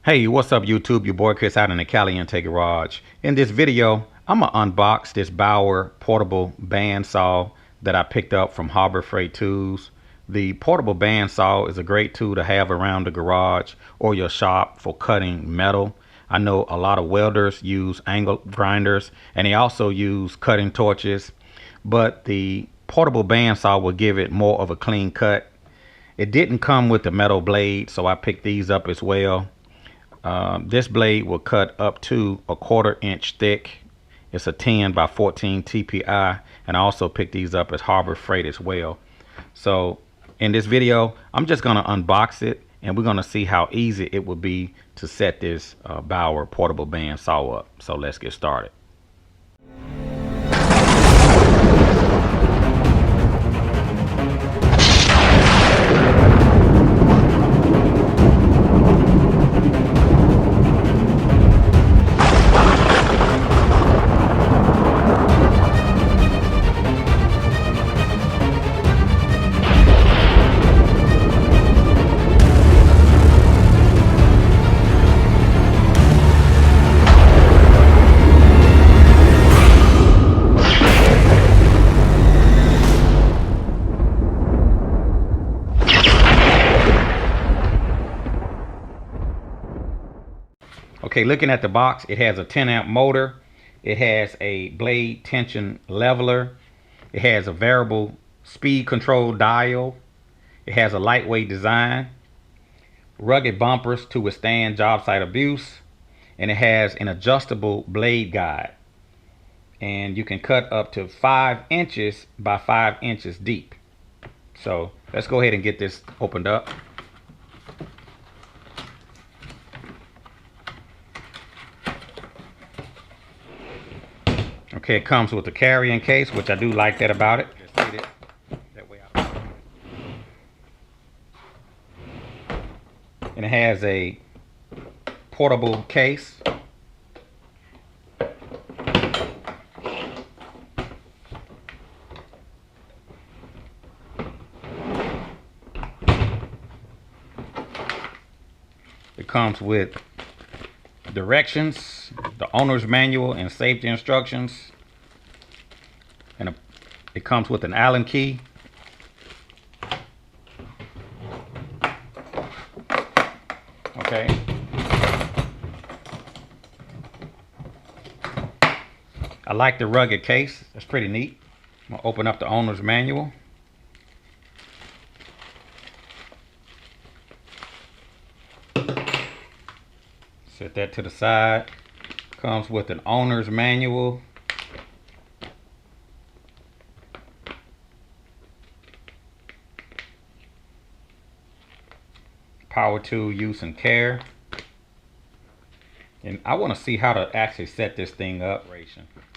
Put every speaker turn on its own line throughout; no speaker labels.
Hey, what's up YouTube? Your boy Chris out in the Caliente garage. In this video, I'm gonna unbox this Bauer portable bandsaw that I picked up from Harbor Freight Tools. The portable bandsaw is a great tool to have around the garage or your shop for cutting metal. I know a lot of welders use angle grinders and they also use cutting torches, but the portable bandsaw will give it more of a clean cut. It didn't come with the metal blade, so I picked these up as well. This blade will cut up to a 1/4 inch thick. It's a 10 by 14 TPI, and I also picked these up at Harbor Freight as well. So in this video, I'm just gonna unbox it and we're gonna see how easy it would be to set this Bauer portable band saw up. So let's get started. Okay, looking at the box, it has a 10 amp motor. It has a blade tension leveler. It has a variable speed control dial. It has a lightweight design, rugged bumpers to withstand job site abuse, and it has an adjustable blade guide. And you can cut up to 5 inches by 5 inches deep. So let's go ahead and get this opened up. Okay, it comes with a carrying case, which I do like that about it. Just hit it that way out. And it has a portable case. It comes with directions, the owner's manual, and safety instructions. And it comes with an Allen key. Okay. I like the rugged case. That's pretty neat. I'm gonna open up the owner's manual. Set that to the side. Comes with an owner's manual. Power tool use and care. And I want to see how to actually set this thing up.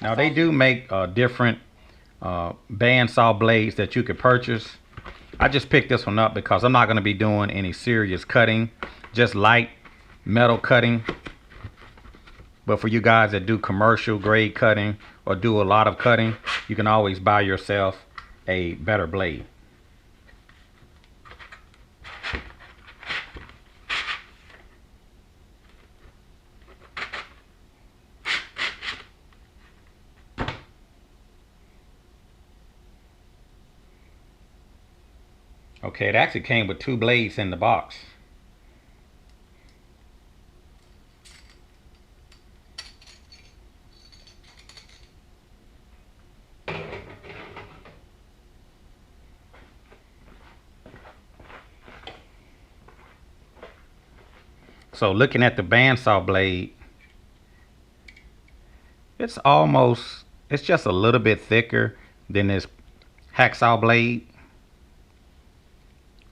Now they do make different bandsaw blades that you could purchase. I just picked this one up because I'm not going to be doing any serious cutting, just light metal cutting. But for you guys that do commercial grade cutting or do a lot of cutting, you can always buy yourself a better blade. Okay, it actually came with 2 blades in the box. So looking at the bandsaw blade, it's just a little bit thicker than this hacksaw blade.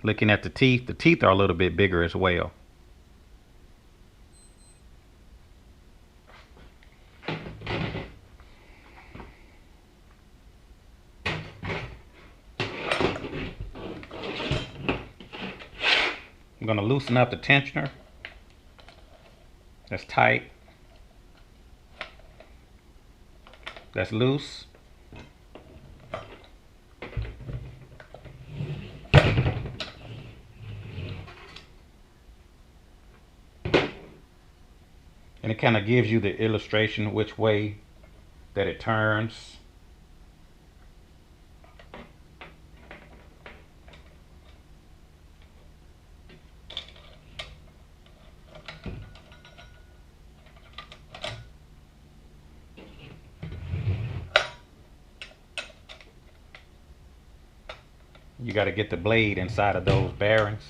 Looking at the teeth are a little bit bigger as well. I'm going to loosen up the tensioner. That's tight. That's loose. And it kind of gives you the illustration which way that it turns. You got to get the blade inside of those bearings.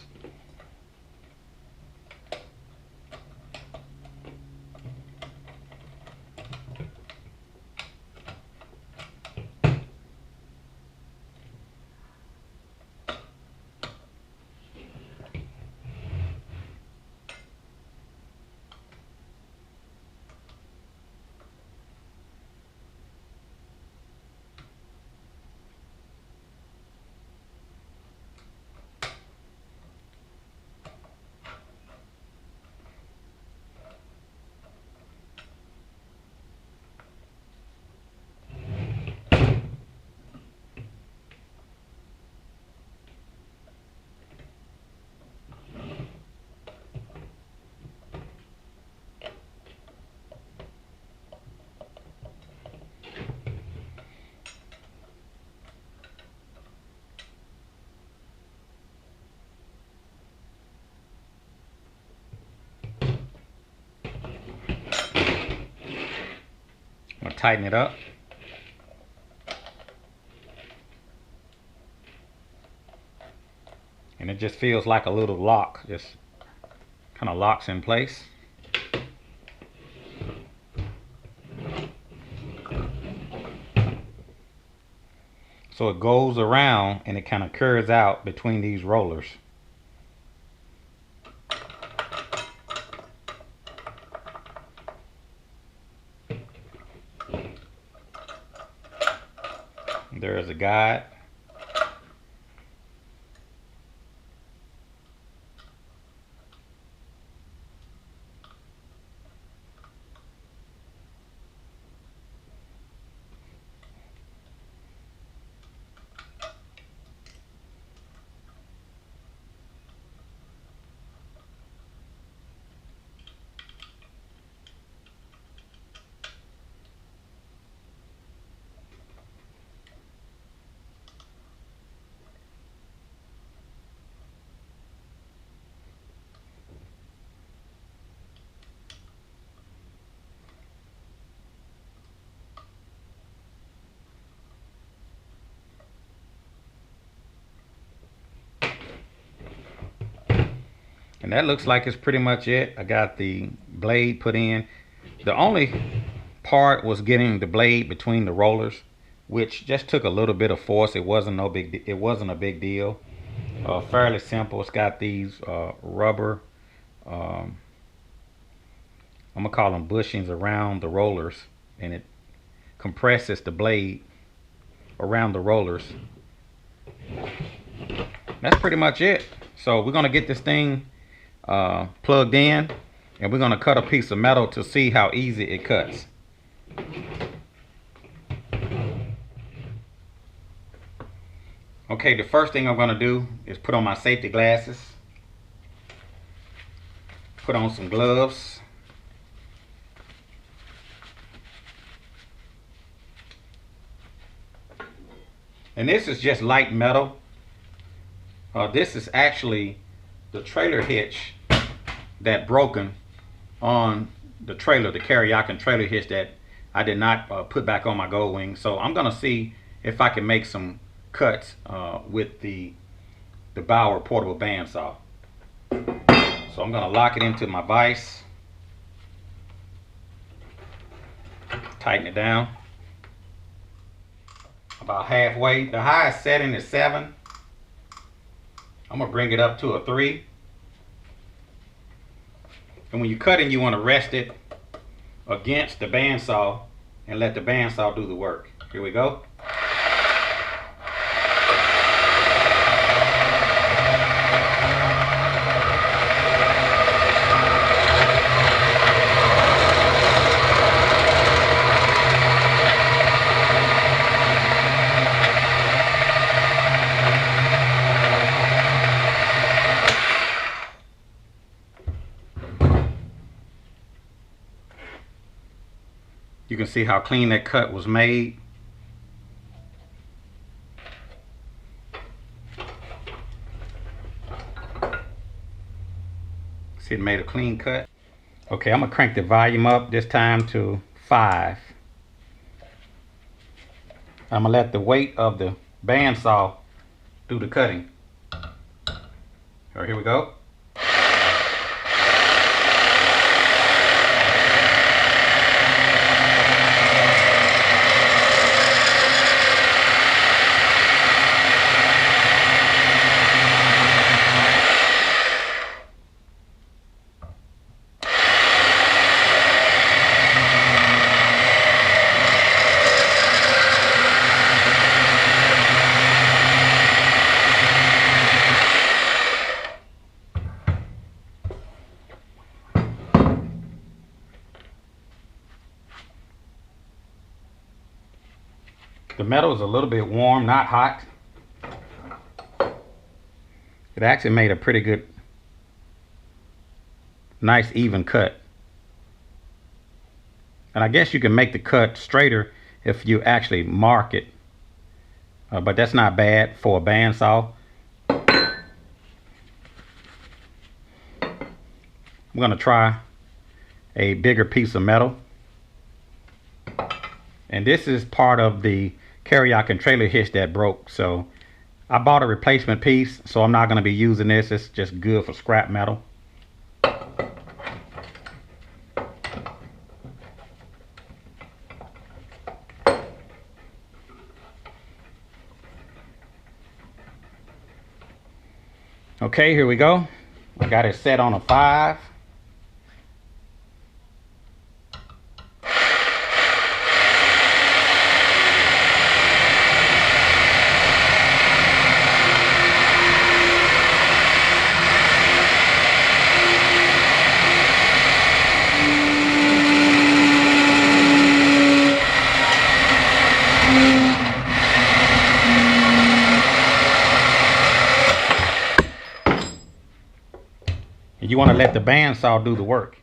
I'm going to tighten it up. And it just feels like a little lock, just kind of locks in place. So it goes around and it kind of curves out between these rollers. There is a guide. And that looks like it's pretty much it. I got the blade put in. The only part was getting the blade between the rollers, which just took a little bit of force. It wasn't a big deal. Fairly simple. It's got these rubber, I'm gonna call them bushings around the rollers, and it compresses the blade around the rollers. That's pretty much it. So we're gonna get this thing plugged in, and we're going to cut a piece of metal to see how easy it cuts. Okay, the first thing I'm going to do is put on my safety glasses, put on some gloves, and this is just light metal. This is actually the trailer hitch that broken on the trailer, the karaoke trailer hitch that I did not put back on my Gold Wing. So I'm gonna see if I can make some cuts with the Bauer portable bandsaw. So I'm gonna lock it into my vise, tighten it down about halfway. The highest setting is 7. I'm gonna bring it up to a 3. And when you're cutting, you want to rest it against the bandsaw and let the bandsaw do the work. Here we go. You can see how clean that cut was made. See, it made a clean cut. Okay, I'm gonna crank the volume up this time to 5. I'm gonna let the weight of the bandsaw do the cutting. All right, here we go. The metal is a little bit warm, not hot. It actually made a pretty good, nice even cut. And I guess you can make the cut straighter if you actually mark it. But that's not bad for a bandsaw. I'm gonna try a bigger piece of metal. And this is part of the carryout and trailer hitch that broke. So I bought a replacement piece, so I'm not going to be using this. It's just good for scrap metal. Okay, here we go. I got it set on a 5. You want to let the bandsaw do the work.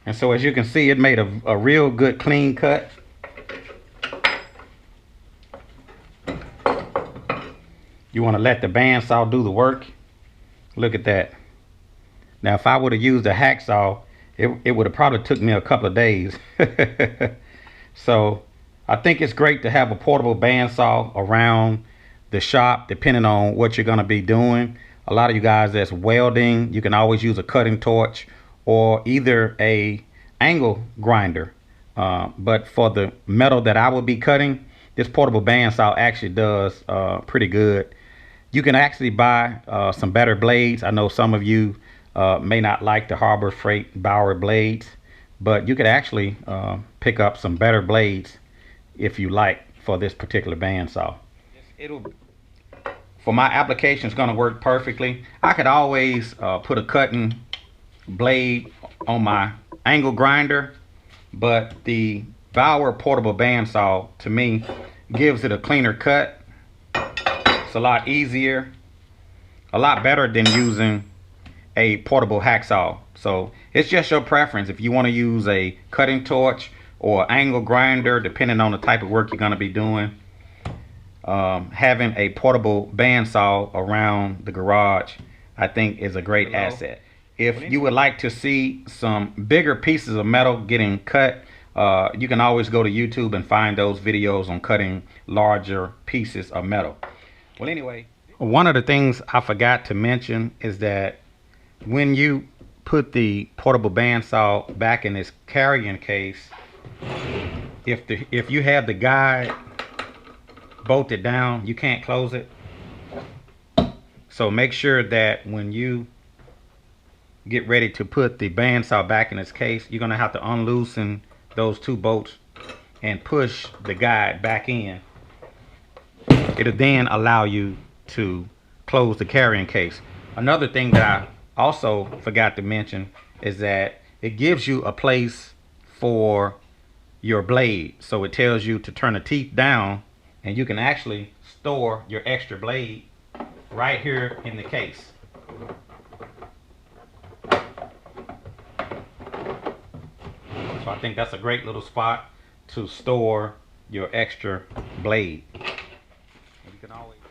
And so as you can see, it made a real good clean cut. You want to let the bandsaw do the work. Look at that. Now if I would have used a hacksaw, it would have probably took me a couple of days. So I think it's great to have a portable bandsaw around the shop depending on what you're going to be doing. A lot of you guys that's welding, you can always use a cutting torch or either a angle grinder. But for the metal that I will be cutting, this portable bandsaw actually does pretty good. You can actually buy some better blades. I know some of you may not like the Harbor Freight Bauer blades, but you could actually pick up some better blades if you like for this particular bandsaw. For my application, it's going to work perfectly. I could always put a cutting blade on my angle grinder, but the Bauer portable bandsaw to me gives it a cleaner cut. It's a lot easier, a lot better than using a portable hacksaw. So it's just your preference if you want to use a cutting torch or angle grinder, depending on the type of work you're going to be doing. Having a portable bandsaw around the garage, I think, is a great asset. If you would like to see some bigger pieces of metal getting cut, you can always go to YouTube and find those videos on cutting larger pieces of metal. Well, anyway, one of the things I forgot to mention is that when you put the portable bandsaw back in this carrying case, if you have the guide bolted down, you can't close it. So make sure that when you get ready to put the bandsaw back in its case, you're going to have to unloosen those 2 bolts and push the guide back in. It'll then allow you to close the carrying case. Another thing that I also forgot to mention is that it gives you a place for your blade. So it tells you to turn the teeth down, and you can actually store your extra blade right here in the case. So I think that's a great little spot to store your extra blade.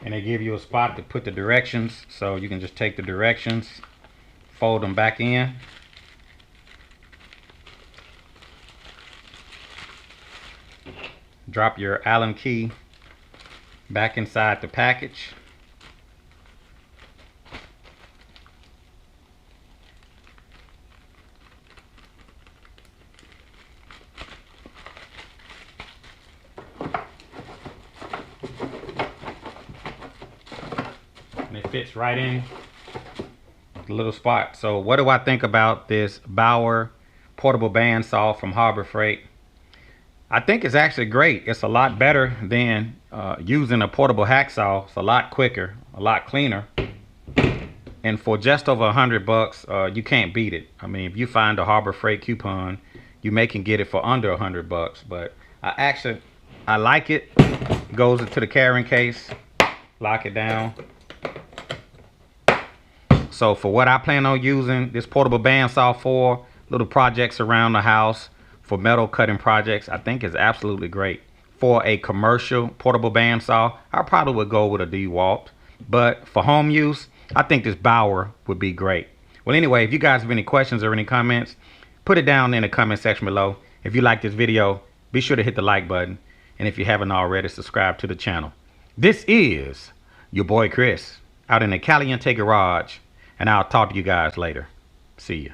And they give you a spot to put the directions, so you can just take the directions, fold them back in. Drop your Allen key back inside the package. And it fits right in the little spot. So what do I think about this Bauer portable bandsaw from Harbor Freight? I think it's actually great. It's a lot better than using a portable hacksaw. It's a lot quicker, a lot cleaner. And for just over $100, you can't beat it. I mean, if you find a Harbor Freight coupon, you may can get it for under $100. But I like it. Goes into the carrying case. Lock it down. So for what I plan on using this portable bandsaw for, little projects around the house, for metal cutting projects, I think is absolutely great. For a commercial portable bandsaw, I probably would go with a DeWalt. But for home use, I think this Bauer would be great. Well, anyway, if you guys have any questions or any comments, put it down in the comment section below. If you like this video, be sure to hit the like button. And if you haven't already, subscribe to the channel. This is your boy Chris out in the Caliente garage. And I'll talk to you guys later. See ya.